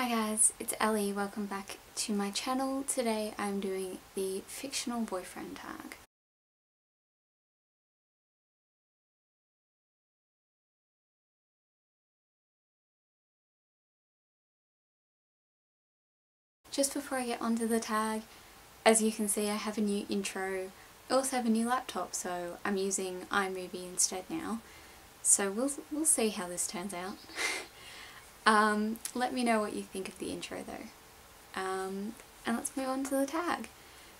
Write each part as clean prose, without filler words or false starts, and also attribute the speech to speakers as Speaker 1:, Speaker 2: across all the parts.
Speaker 1: Hi guys, it's Ellie. Welcome back to my channel. Today I'm doing the fictional boyfriend tag. Just before I get onto the tag, as you can see I have a new intro. I also have a new laptop, so I'm using iMovie instead now. So we'll see how this turns out. Let me know what you think of the intro though. And let's move on to the tag.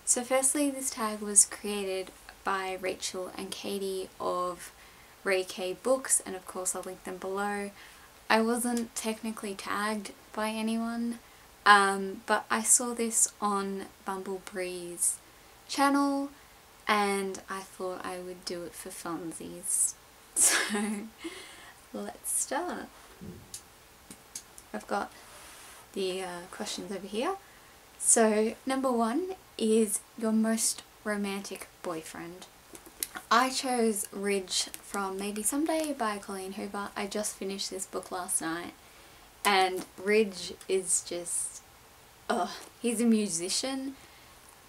Speaker 1: So firstly, this tag was created by Rachel and Katie of Ray K Books, and of course I'll link them below. I wasn't technically tagged by anyone, but I saw this on Bumblebee's channel and I thought I would do it for funsies. So let's start. I've got the questions over here. So number 1 is your most romantic boyfriend. I chose Ridge from Maybe Someday by Colleen Hoover. I just finished this book last night and Ridge is just, he's a musician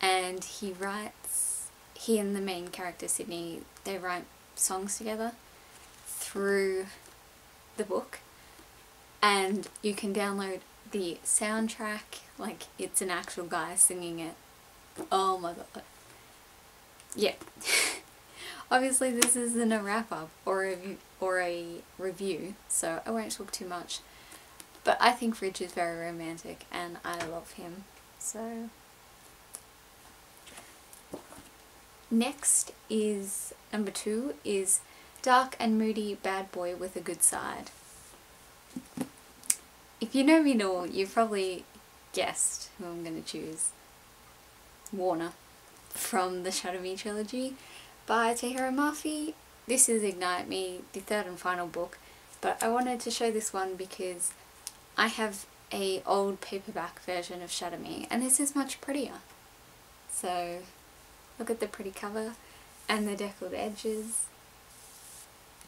Speaker 1: and he and the main character Sydney, they write songs together through the book, and you can download the soundtrack, like it's an actual guy singing it. Oh my god. Yeah. Obviously this isn't a wrap up or a review, so I won't talk too much. But I think Ridge is very romantic and I love him. So next is number 2 is dark and moody bad boy with a good side. If you know me at all, you've probably guessed who I'm going to choose. Warner from the Shadow Me trilogy by Tahereh Mafi. This is Ignite Me, the third and final book, but I wanted to show this one because I have a old paperback version of Shadow Me and this is much prettier. So look at the pretty cover and the deckled edges.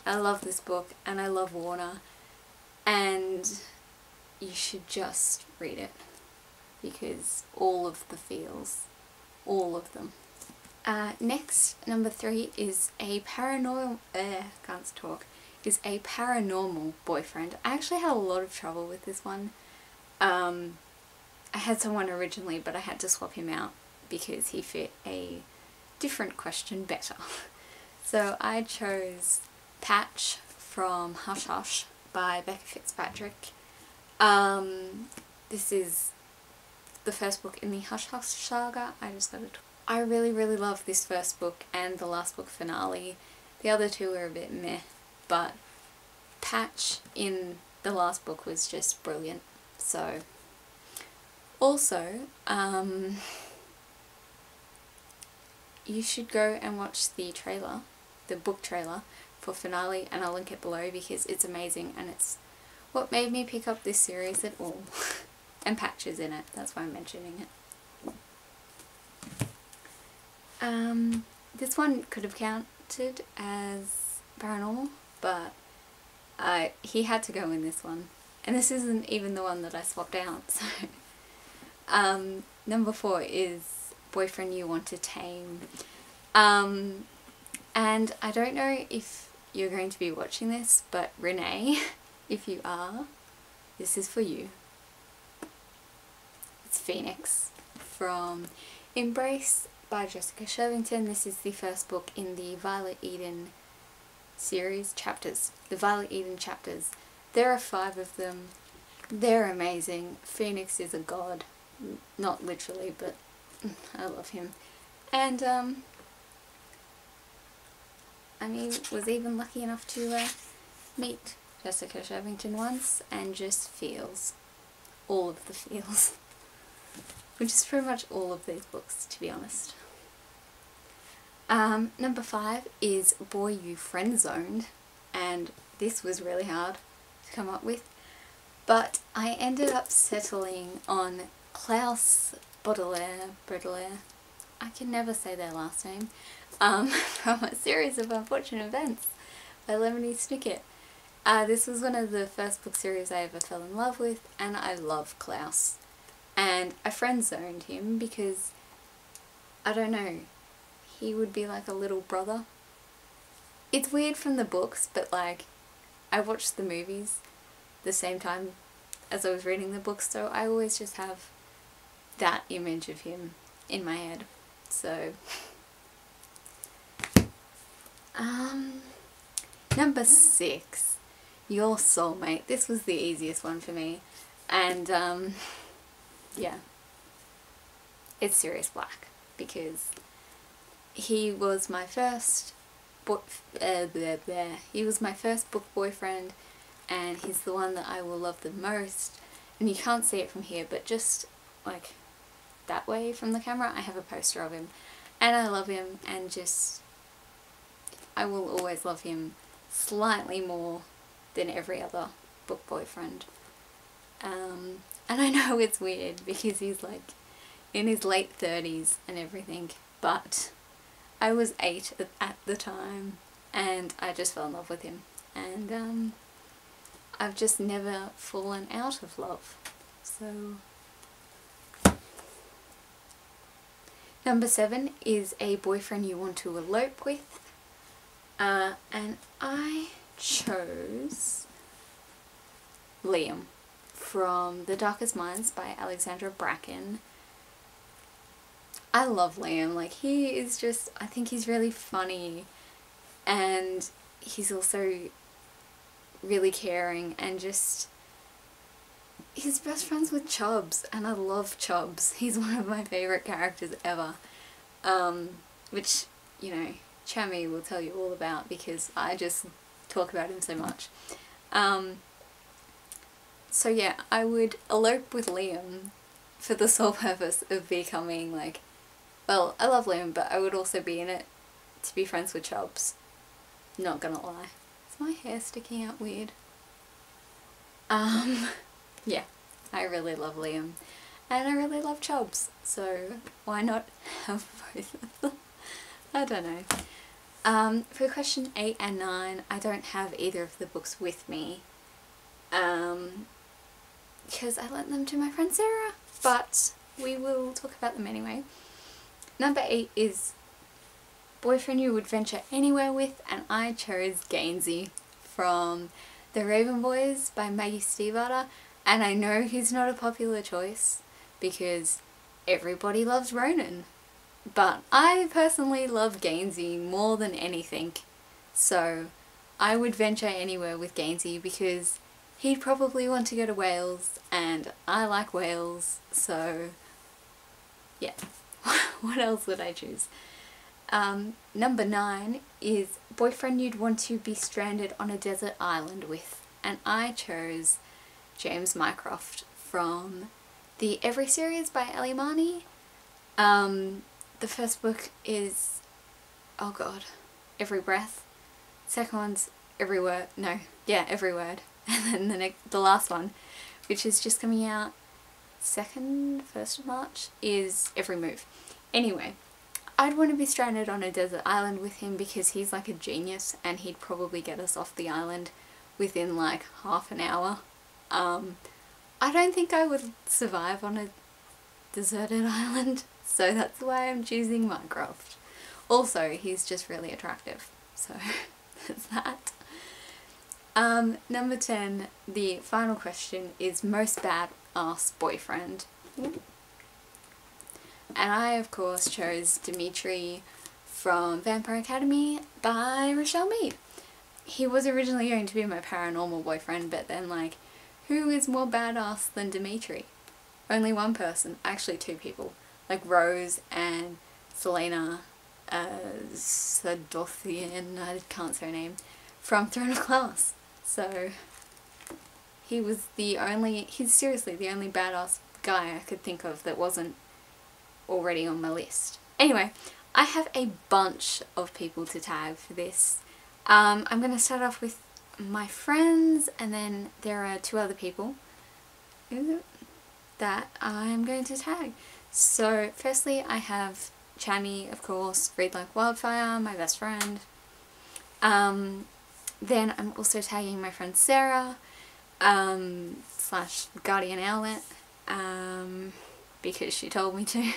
Speaker 1: I love this book and I love Warner, and you should just read it because all of the feels, all of them. Next, number 3 is a paranormal boyfriend. I actually had a lot of trouble with this one. I had someone originally, but I had to swap him out because he fit a different question better. So I chose Patch from Hush Hush by Becca Fitzpatrick. This is the first book in the Hush Hush saga. I really love this first book and the last book finale. The other two are a bit meh, but Patch in the last book was just brilliant. So also, you should go and watch the trailer, the book trailer for finale, and I'll link it below because it's amazing and it's what made me pick up this series at all. And Patch is in it, that's why I'm mentioning it. This one could have counted as paranormal, but he had to go in this one. And this isn't even the one that I swapped out, so. Number 4 is Boyfriend You Want to Tame. And I don't know if you're going to be watching this, but Renee, if you are, this is for you. It's Phoenix from Embrace by Jessica Shervington. This is the first book in the Violet Eden series, chapters. The Violet Eden chapters. There are 5 of them. They're amazing. Phoenix is a god. Not literally, but I love him. And I mean, was even lucky enough to meet Jessica Shervington once and just feels all of the feels. Which is pretty much all of these books, to be honest. Number 5 is Boy You Friend Zoned, and this was really hard to come up with, but I ended up settling on Klaus Baudelaire, I can never say their last name, from A Series of Unfortunate Events by Lemony Snicket. This was one of the first book series I ever fell in love with, and I love Klaus. And I friend-zoned him because, I don't know, he would be like a little brother. It's weird from the books, but like, I watched the movies the same time as I was reading the books, so I always just have that image of him in my head. So, number 6, your soulmate. This was the easiest one for me, and yeah, it's Sirius Black, because he was my first he was my first book boyfriend, and he's the one that I will love the most. And you can't see it from here, but just like that way from the camera, I have a poster of him, and I love him, and just I will always love him slightly more than every other book boyfriend. And I know it's weird because he's like in his late 30s and everything, but I was 8 at the time, and I just fell in love with him, and I've just never fallen out of love. So, number 7 is a boyfriend you want to elope with, and I chose Liam from The Darkest Minds by Alexandra Bracken. I love Liam. Like, he is just, I think he's really funny, and he's also really caring, and just, he's best friends with Chubbs, and I love Chubbs. He's one of my favourite characters ever, which, you know, Chammy will tell you all about because I just talk about him so much. So yeah, I would elope with Liam for the sole purpose of becoming like, well, I love Liam, but I would also be in it to be friends with Chubbs. Not gonna lie. Is my hair sticking out weird? Yeah, I really love Liam, and I really love Chubbs, so why not have both of them? I don't know. For question 8 and 9, I don't have either of the books with me, because I lent them to my friend Sarah, but we will talk about them anyway. Number 8 is boyfriend you would venture anywhere with, and I chose Gainsey from The Raven Boys by Maggie Stiefvater, and I know he's not a popular choice because everybody loves Ronan, but I personally love Gainsey more than anything, so I would venture anywhere with Gainsey because he'd probably want to go to Wales, and I like Wales, so yeah. What else would I choose? Number 9 is boyfriend you'd want to be stranded on a desert island with, and I chose James Mycroft from the Every series by Ellie Marney. The first book is, oh god, Every Breath. Second one's Every Word, no, yeah, Every Word. And then the last one, which is just coming out 1st of March, is Every Move. Anyway, I'd want to be stranded on a desert island with him because he's like a genius, and he'd probably get us off the island within like half an hour. I don't think I would survive on a deserted island, so that's why I'm choosing Mycroft. Also, he's just really attractive, so that's that. Number 10, the final question, is most badass boyfriend. And I, of course, chose Dimitri from Vampire Academy by Rochelle Mead. He was originally going to be my paranormal boyfriend, but then, like, who is more badass than Dimitri? Only one person. Actually, 2 people. Like Rose and Selena Sadothian, I can't say her name, from Throne of Glass. So, he's seriously the only badass guy I could think of that wasn't already on my list. Anyway, I have a bunch of people to tag for this. I'm going to start off with my friends, and then there are 2 other people that I'm going to tag. So firstly, I have Chani, of course, Read Like Wildfire, my best friend. Then I'm also tagging my friend Sarah, slash Guardian Owlet, because she told me to.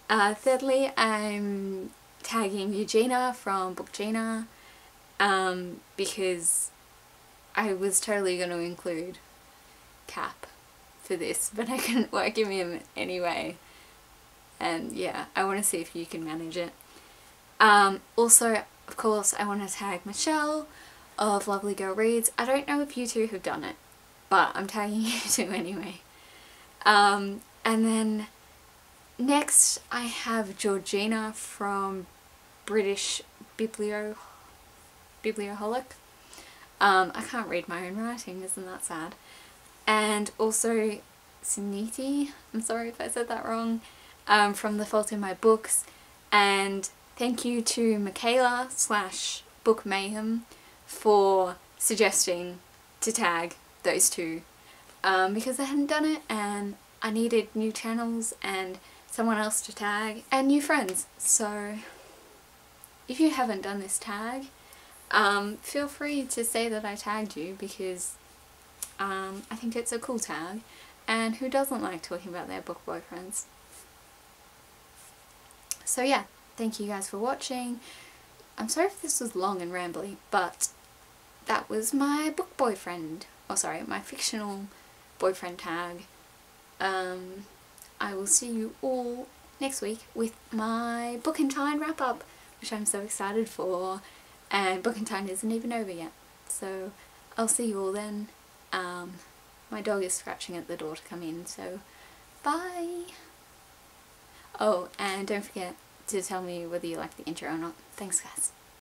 Speaker 1: Thirdly, I'm tagging Eugenia from Bookgina, because I was totally going to include Cap for this, but I couldn't work him in anyway. And yeah, I want to see if you can manage it. Also, of course, I want to tag Michelle of Lovely Girl Reads. I don't know if you two have done it, but I'm tagging you two anyway. And then next I have Georgina from British Biblioholic. I can't read my own writing, isn't that sad? And also Suniti, I'm sorry if I said that wrong, from The Fault in My Books. And thank you to Michaela slash Book Mayhem for suggesting to tag those two, because I hadn't done it and I needed new channels and someone else to tag and new friends. So if you haven't done this tag, feel free to say that I tagged you, because I think it's a cool tag, and who doesn't like talking about their book boyfriends? So yeah, thank you guys for watching. I'm sorry if this was long and rambly, but that was my book boyfriend, oh sorry, my fictional boyfriend tag. I will see you all next week with my Book and Time wrap up, which I'm so excited for, and Book and Time isn't even over yet, so I'll see you all then. My dog is scratching at the door to come in, so bye! Oh, and don't forget to tell me whether you like the intro or not. Thanks guys.